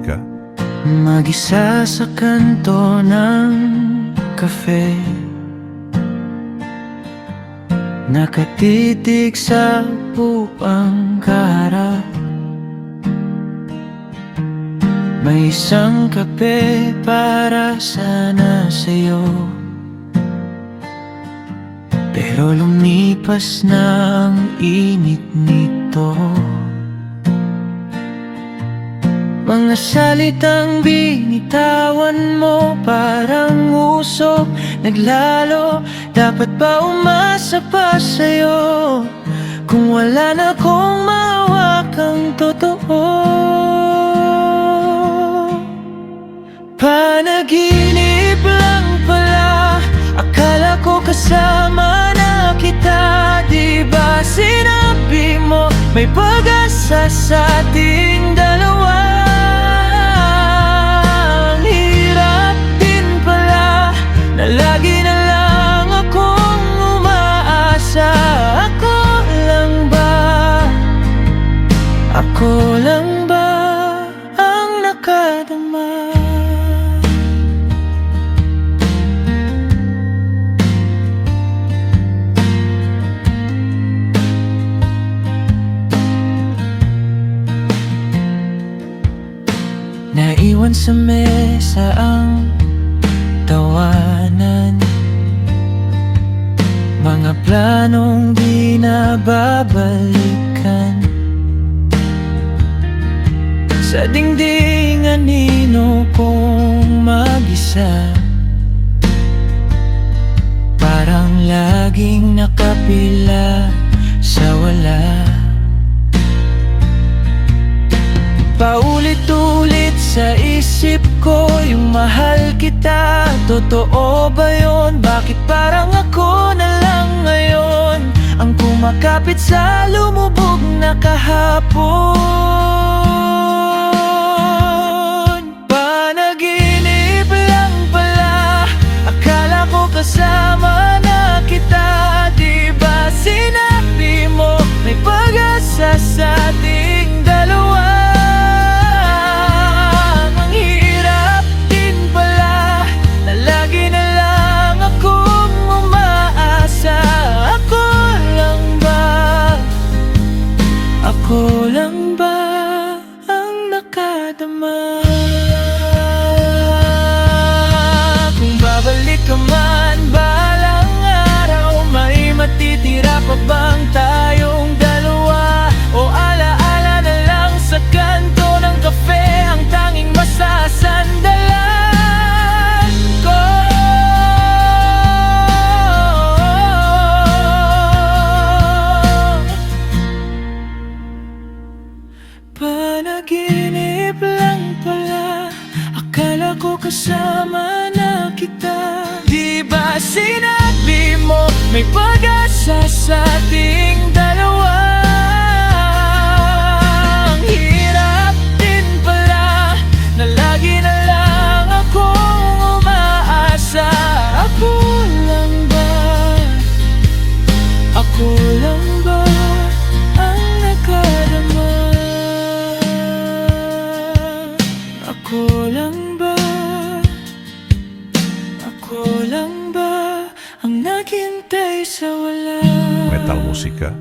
musika. Mag-isa sa kanto ng kafe, nakatitig sa pupang kaharap. May isang kape para sana sa'yo, pero lumipas na ang init nito. Mga salitang binitawan mo parang usok naglalo. Dapat ba umasa pa sa'yo kung wala na akong mahawakang totoo? Panaginip lang pala, akala ko kasama na kita. Di ba sinabi mo may pag-asa sa ating dalawa? Lagi na lang akong umaasa. Ako lang ba? Ako lang ba ang nakadama? Naiwan sa mesa ang tawanan, mga planong di na babalikan. Sa dingding anino kong mag-isa, parang laging nakapila sa wala. Paulit-ulit sa isip ko yung mahal kita. Totoo ba yun? Bakit parang ako na lang ngayon ang kumakapit sa lumubog na kahapon? Panaginip lang pala, akala ko kasama na kita. Di ba sinabi mo may pag-asa sa ating dalawa? Ako lang ba ang nakadama? Kung babalik ka man balang araw, may matitira pa bang tayong dalawa? O alaala na lang sa kanto ng kafe ang tanging masasandalan ko? Panaginip lang pala, akala ko kasama na kita. Di ba sinabi mo may pag-asa sa ating dalawa? Ang hirap din pala na lagi na lang akong umaasa. Ako lang ba? Ako lang ba ang nakadama? Ako lang ba? Ako lang ba ang naghintay sa wala? Metal musika.